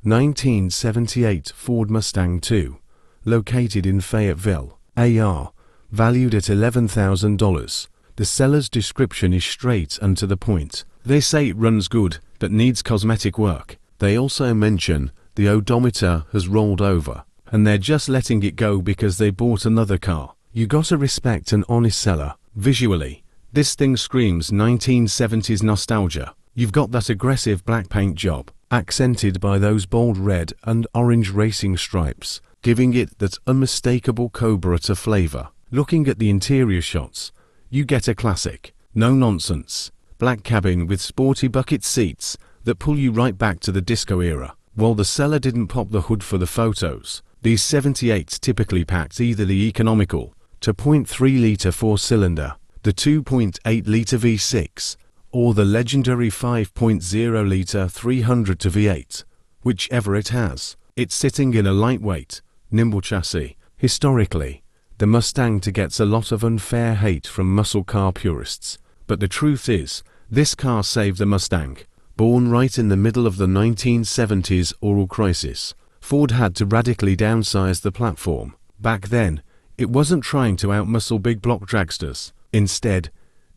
1978 Ford Mustang II, located in Fayetteville, AR, valued at $11,000. The seller's description is straight and to the point. They say it runs good, but needs cosmetic work. They also mention the odometer has rolled over, and they're just letting it go because they bought another car. You gotta respect an honest seller. Visually, this thing screams 1970s nostalgia. You've got that aggressive black paint job, accented by those bold red and orange racing stripes, giving it that unmistakable Cobra flavor. Looking at the interior shots, you get a classic, no-nonsense, black cabin with sporty bucket seats that pull you right back to the disco era. While the seller didn't pop the hood for the photos, these 78s typically packed either the economical 2.3-litre four-cylinder, the 2.8-litre V6, or the legendary 5.0-litre 300 to V8, whichever it has. It's sitting in a lightweight, nimble chassis. Historically, the Mustang gets a lot of unfair hate from muscle car purists, but the truth is, this car saved the Mustang. Born right in the middle of the 1970s oil crisis, Ford had to radically downsize the platform. Back then, it wasn't trying to outmuscle big block dragsters. Instead,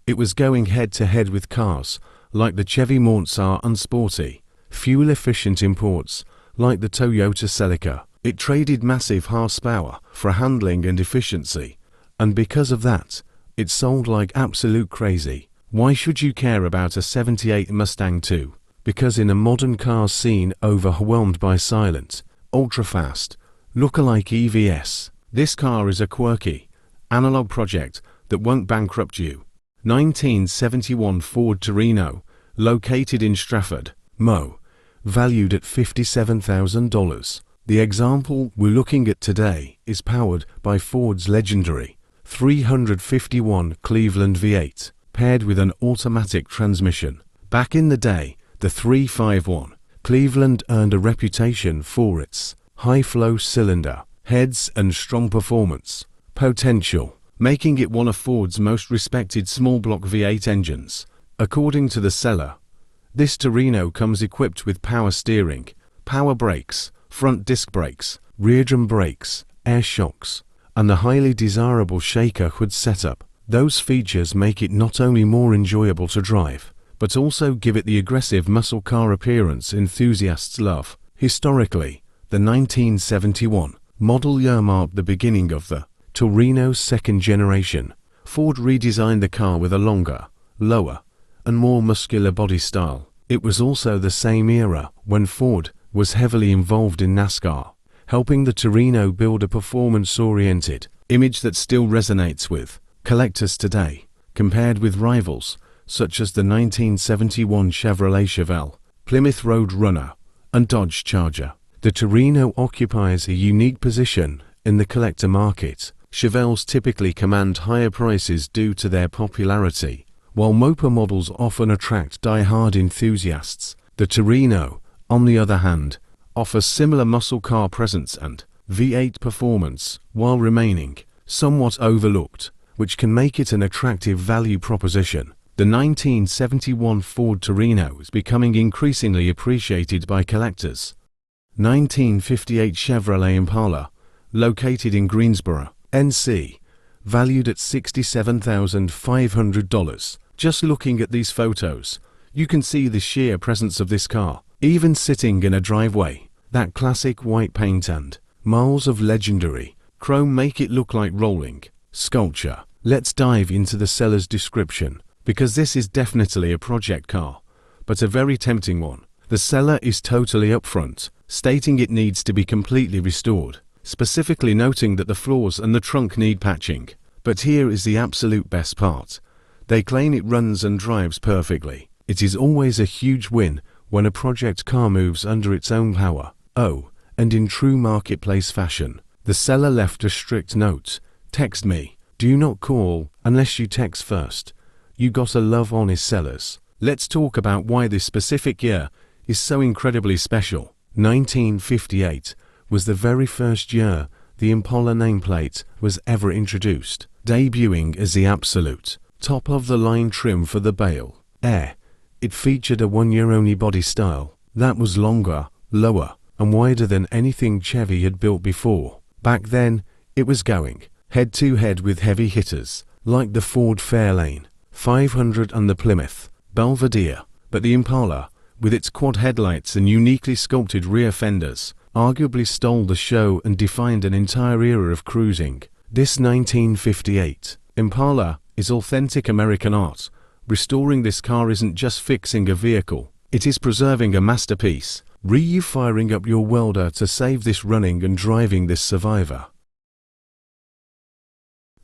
it was going head-to-head with cars like the Chevy Monza and sporty, fuel-efficient imports like the Toyota Celica. It traded massive horsepower for handling and efficiency, and because of that, it sold like absolute crazy. Why should you care about a 78 Mustang II? Because in a modern car scene overwhelmed by silent, ultra-fast, look-alike EVs, this car is a quirky, analog project that won't bankrupt you. 1971 Ford Torino, located in Stratford, Mo, valued at $57,000. The example we're looking at today is powered by Ford's legendary 351 Cleveland V8, paired with an automatic transmission. Back in the day, the 351 Cleveland earned a reputation for its high-flow cylinder heads and strong performance potential, making it one of Ford's most respected small-block V8 engines. According to the seller, this Torino comes equipped with power steering, power brakes, front disc brakes, rear drum brakes, air shocks, and the highly desirable shaker hood setup. Those features make it not only more enjoyable to drive, but also give it the aggressive muscle car appearance enthusiasts love. Historically, the 1971 model year marked the beginning of the Torino's second generation. Ford redesigned the car with a longer, lower, and more muscular body style. It was also the same era when Ford was heavily involved in NASCAR, helping the Torino build a performance-oriented image that still resonates with collectors today. Compared with rivals such as the 1971 Chevrolet Chevelle, Plymouth Road Runner, and Dodge Charger, the Torino occupies a unique position in the collector market. Chevelles typically command higher prices due to their popularity, while motor models often attract die-hard enthusiasts. The Torino, on the other hand, offers similar muscle car presence and V8 performance while remaining somewhat overlooked, which can make it an attractive value proposition. The 1971 Ford Torino is becoming increasingly appreciated by collectors. 1958 Chevrolet Impala, located in Greensboro, NC, valued at $67,500. Just looking at these photos, you can see the sheer presence of this car. Even sitting in a driveway, that classic white paint and miles of legendary chrome make it look like rolling sculpture. Let's dive into the seller's description, because this is definitely a project car, but a very tempting one. The seller is totally upfront, stating it needs to be completely restored, specifically noting that the floors and the trunk need patching. But here is the absolute best part. They claim it runs and drives perfectly. It is always a huge win when a project car moves under its own power. Oh, and in true marketplace fashion, the seller left a strict note: text me. Do not call unless you text first. You gotta love honest sellers. Let's talk about why this specific year is so incredibly special. 1958 was the very first year the Impala nameplate was ever introduced, debuting as the absolute top-of-the-line trim for the Bale Air. It featured a one-year-only body style that was longer, lower, and wider than anything Chevy had built before. Back then, it was going head-to-head with heavy hitters, like the Ford Fairlane 500 and the Plymouth Belvedere, but the Impala, with its quad headlights and uniquely sculpted rear fenders, arguably stole the show and defined an entire era of cruising. This 1958 Impala is authentic American art. Restoring this car isn't just fixing a vehicle, it is preserving a masterpiece. Firing up your welder to save this running and driving this survivor.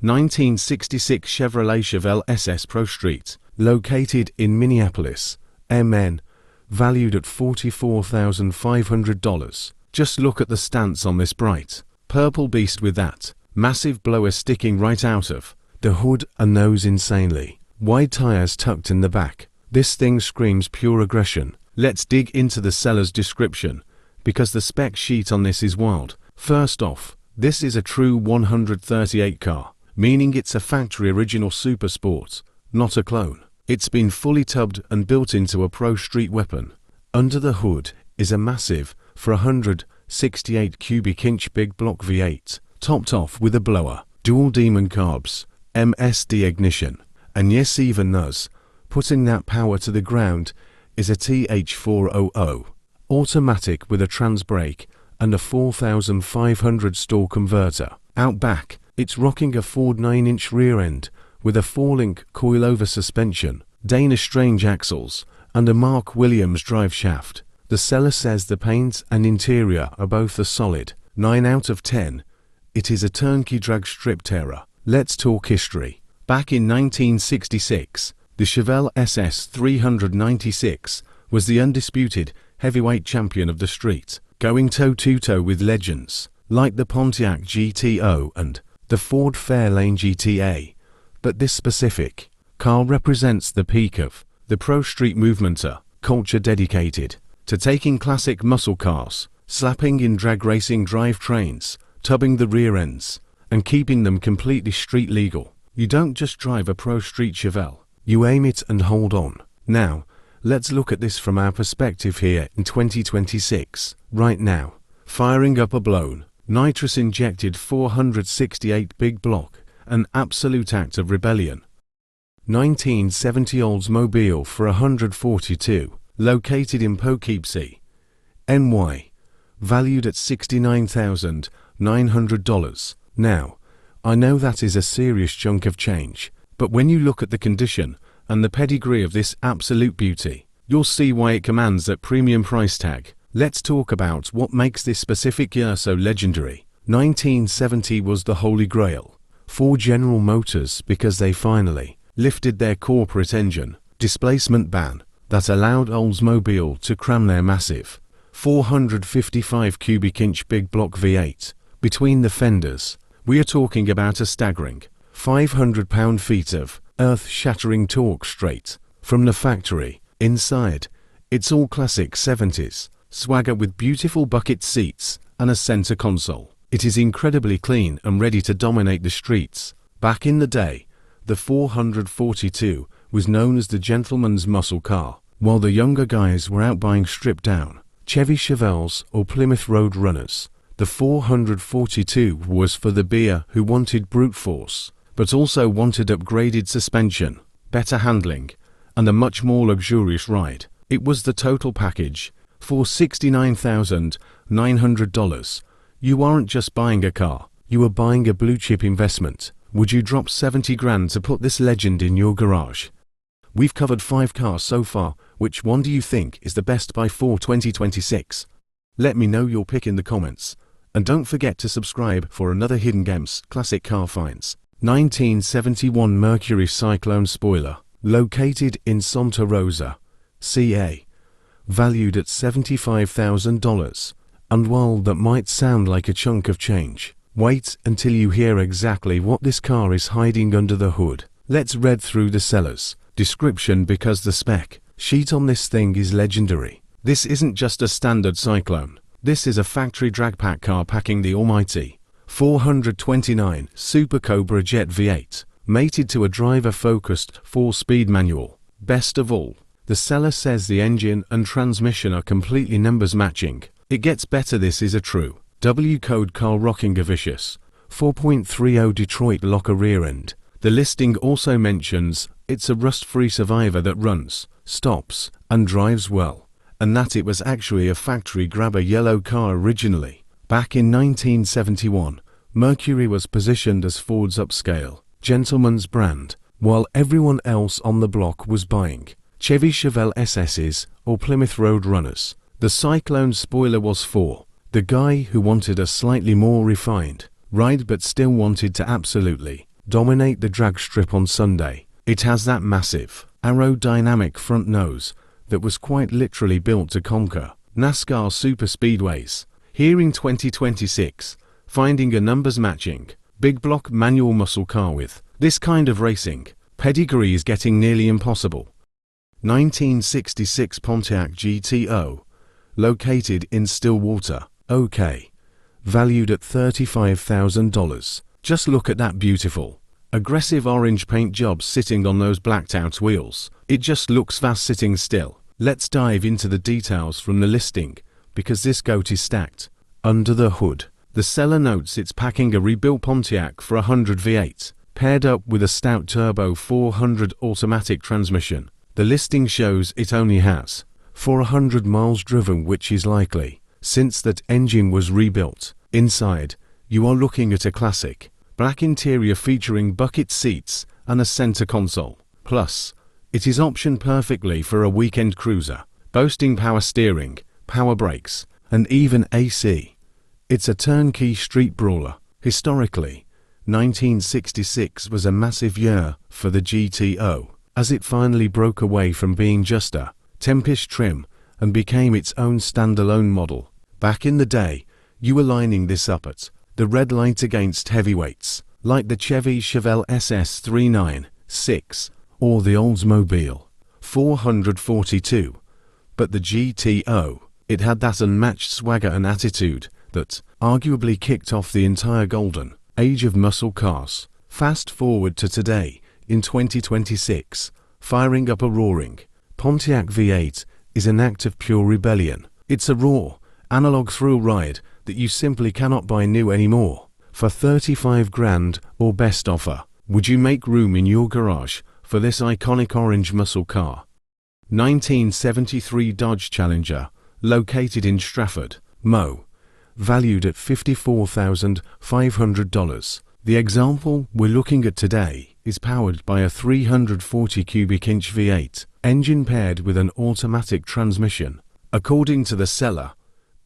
1966 Chevrolet Chevelle SS Pro Street, located in Minneapolis, MN, valued at $44,500. Just look at the stance on this bright purple beast with that massive blower sticking right out of the hood and those insanely wide tires tucked in the back. This thing screams pure aggression. Let's dig into the seller's description, because the spec sheet on this is wild. First off, this is a true 138 car, meaning it's a factory original super sport, not a clone. It's been fully tubbed and built into a pro street weapon. Under the hood is a massive 468 cubic inch big block V8, topped off with a blower, dual demon carbs, MSD ignition, and yes, even us, putting that power to the ground, is a TH400 automatic with a trans brake and a 4500 stall converter. Out back, it's rocking a Ford 9-inch rear end with a 4-link coilover suspension, Dana Strange axles, and a Mark Williams drive shaft. The seller says the paint and interior are both a solid 9 out of 10. It is a turnkey drag strip terror. Let's talk history. Back in 1966, the Chevelle SS 396 was the undisputed heavyweight champion of the street, going toe-to-toe with legends like the Pontiac GTO and the Ford Fairlane GTA. But this specific car represents the peak of the pro street movement, a culture dedicated to taking classic muscle cars, slapping in drag racing drivetrains, tubbing the rear ends, and keeping them completely street legal. You don't just drive a pro street Chevelle, you aim it and hold on. Now, let's look at this from our perspective here in 2026. Right now, firing up a blown, nitrous-injected 468 big block, an absolute act of rebellion. 1970 Oldsmobile for $142, located in Poughkeepsie, NY, valued at $69,900. Now, I know that is a serious chunk of change, but when you look at the condition and the pedigree of this absolute beauty, you'll see why it commands that premium price tag. Let's talk about what makes this specific year so legendary. 1970 was the holy grail for General Motors because they finally lifted their corporate engine displacement ban that allowed Oldsmobile to cram their massive 455 cubic inch big block V8 between the fenders. We are talking about a staggering 500 pound-feet of earth-shattering torque straight from the factory. Inside, it's all classic 70s swagger with beautiful bucket seats and a center console. It is incredibly clean and ready to dominate the streets. Back in the day, the 442 was known as the gentleman's muscle car, while the younger guys were out buying stripped-down Chevy Chevelles or Plymouth Road Runners. The 442 was for the beer who wanted brute force, but also wanted upgraded suspension, better handling, and a much more luxurious ride. It was the total package for $69,900. You aren't just buying a car, you are buying a blue-chip investment. Would you drop 70 grand to put this legend in your garage? We've covered 5 cars so far. Which one do you think is the best buy for 2026? Let me know your pick in the comments. And don't forget to subscribe for another Hidden Gems classic car finds. 1971 Mercury Cyclone spoiler, located in Santa Rosa, CA, valued at $75,000. And while that might sound like a chunk of change, wait until you hear exactly what this car is hiding under the hood. Let's read through the seller's description because the spec sheet on this thing is legendary. This isn't just a standard Cyclone. This is a factory drag pack car packing the almighty 429 Super Cobra Jet V8, mated to a driver-focused 4-speed manual. Best of all, the seller says the engine and transmission are completely numbers matching. It gets better. This is a true W code car rocking a vicious 4.30 Detroit locker rear end. The listing also mentions it's a rust-free survivor that runs, stops, and drives well, and that it was actually a factory grabber yellow car originally. Back in 1971, Mercury was positioned as Ford's upscale, gentleman's brand, while everyone else on the block was buying Chevy Chevelle SS's or Plymouth Road Runners. The Cyclone spoiler was for the guy who wanted a slightly more refined ride but still wanted to absolutely dominate the drag strip on Sunday. It has that massive, aerodynamic front nose that was quite literally built to conquer NASCAR super speedways. Here in 2026, finding a numbers matching, big block manual muscle car with this kind of racing pedigree is getting nearly impossible. 1966 Pontiac GTO, located in Stillwater, OK. Valued at $35,000. Just look at that beautiful, aggressive orange paint job sitting on those blacked out wheels. It just looks fast sitting still. Let's dive into the details from the listing, because this goat is stacked. Under the hood, the seller notes it's packing a rebuilt Pontiac for 100 V8, paired up with a stout turbo 400 automatic transmission. The listing shows it only has 400 miles driven, which is likely since that engine was rebuilt. Inside, you are looking at a classic black interior featuring bucket seats and a center console. Plus, it is optioned perfectly for a weekend cruiser, boasting power steering, power brakes, and even AC. It's a turnkey street brawler. Historically, 1966 was a massive year for the GTO, as it finally broke away from being just a tempish trim and became its own standalone model. Back in the day, you were lining this up at the red light against heavyweights, like the Chevy Chevelle SS 396 or the Oldsmobile 442. But the GTO, it had that unmatched swagger and attitude that arguably kicked off the entire golden age of muscle cars. Fast forward to today, in 2026, firing up a roaring Pontiac V8 is an act of pure rebellion. It's a raw, analog thrill ride that you simply cannot buy new anymore. For 35 grand or best offer, would you make room in your garage for this iconic orange muscle car? 1973 Dodge Challenger, located in Stratford, Mo. Valued at $54,500. The example we're looking at today is powered by a 340 cubic inch V8 engine paired with an automatic transmission. According to the seller,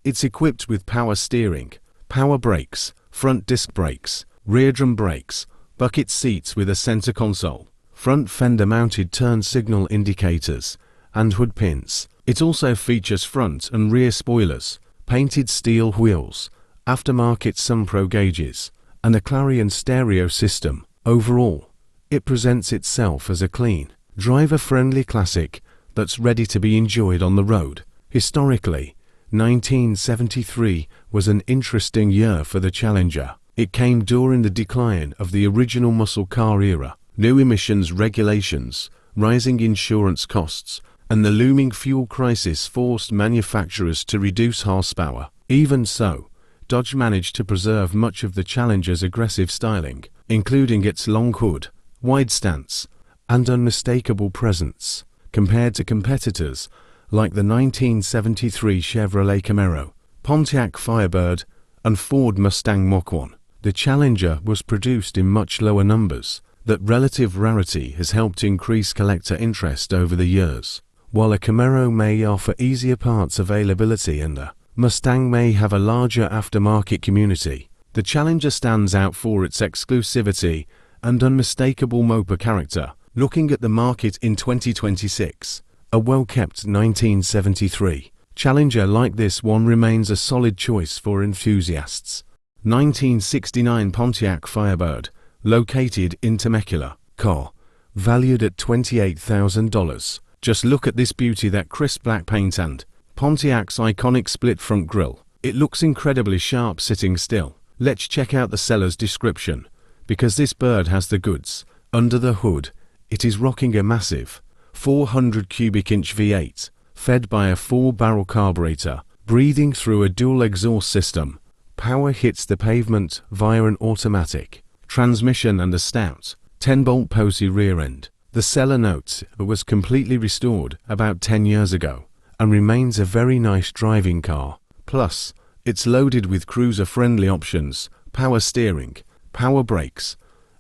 it's equipped with power steering, power brakes, front disc brakes, rear drum brakes, bucket seats with a center console, front fender mounted turn signal indicators, and hood pins. It also features front and rear spoilers, painted steel wheels, aftermarket Sunpro gauges, and a Clarion stereo system. Overall, it presents itself as a clean, driver-friendly classic that's ready to be enjoyed on the road. Historically, 1973 was an interesting year for the Challenger. It came during the decline of the original muscle car era, new emissions regulations, rising insurance costs, and the looming fuel crisis forced manufacturers to reduce horsepower. Even so, Dodge managed to preserve much of the Challenger's aggressive styling, including its long hood, wide stance, and unmistakable presence. Compared to competitors like the 1973 Chevrolet Camaro, Pontiac Firebird, and Ford Mustang Mach-1, the Challenger was produced in much lower numbers. That relative rarity has helped increase collector interest over the years. While a Camaro may offer easier parts availability and a Mustang may have a larger aftermarket community, the Challenger stands out for its exclusivity and unmistakable moper character. Looking at the market in 2026, a well-kept 1973 Challenger like this one remains a solid choice for enthusiasts. 1969 Pontiac Firebird, located in Temecula, car, valued at $28,000. Just look at this beauty, that crisp black paint and Pontiac's iconic split front grille. It looks incredibly sharp sitting still. Let's check out the seller's description, because this bird has the goods. Under the hood, it is rocking a massive 400 cubic inch V8, fed by a 4-barrel carburetor, breathing through a dual exhaust system. Power hits the pavement via an automatic transmission and a stout 10-bolt Posey rear end. The seller notes it was completely restored about 10 years ago and remains a very nice driving car. Plus, it's loaded with cruiser-friendly options, power steering, power brakes,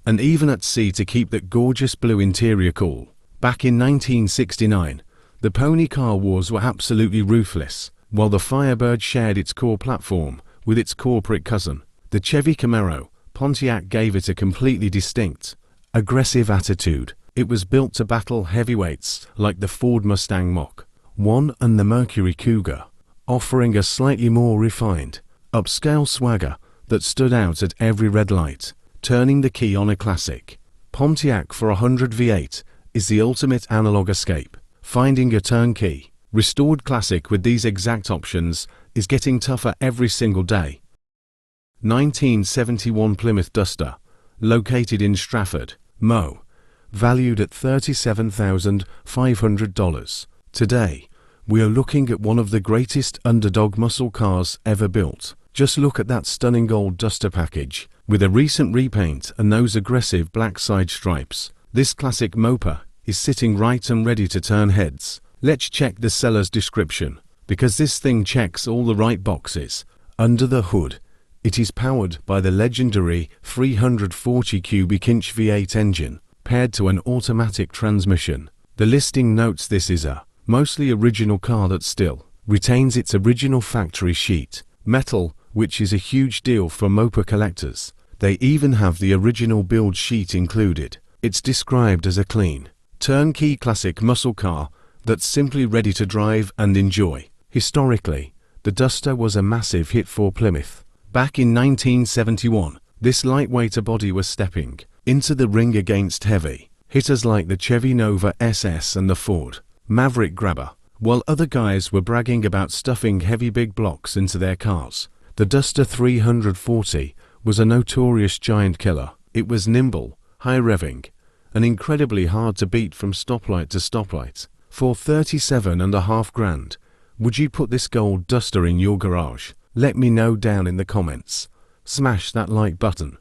and even at sea to keep that gorgeous blue interior cool. Back in 1969, the pony car wars were absolutely ruthless. While the Firebird shared its core platform with its corporate cousin, the Chevy Camaro, Pontiac gave it a completely distinct, aggressive attitude. It was built to battle heavyweights like the Ford Mustang Mach-1 and the Mercury Cougar, offering a slightly more refined, upscale swagger that stood out at every red light. Turning the key on a classic Pontiac for 100 V8 is the ultimate analog escape. Finding a turnkey, restored classic with these exact options is getting tougher every single day. 1971 Plymouth Duster, located in Stratford, Mo. Valued at $37,500. Today, we are looking at one of the greatest underdog muscle cars ever built. Just look at that stunning gold Duster package, with a recent repaint and those aggressive black side stripes. This classic moper is sitting right and ready to turn heads. Let's check the seller's description, because this thing checks all the right boxes. Under the hood, it is powered by the legendary 340 cubic inch V8 engine, paired to an automatic transmission. The listing notes this is a mostly original car that still retains its original factory sheet metal, which is a huge deal for moper collectors. They even have the original build sheet included. It's described as a clean, turnkey classic muscle car that's simply ready to drive and enjoy. Historically, the Duster was a massive hit for Plymouth. Back in 1971, this lightweight body was stepping into the ring against heavy hitters like the Chevy Nova SS and the Ford Maverick Grabber. While other guys were bragging about stuffing heavy big blocks into their cars, the Duster 340 was a notorious giant killer. It was nimble, high revving, and incredibly hard to beat from stoplight to stoplight. For $37.5 grand, would you put this gold Duster in your garage? Let me know down in the comments. Smash that like button.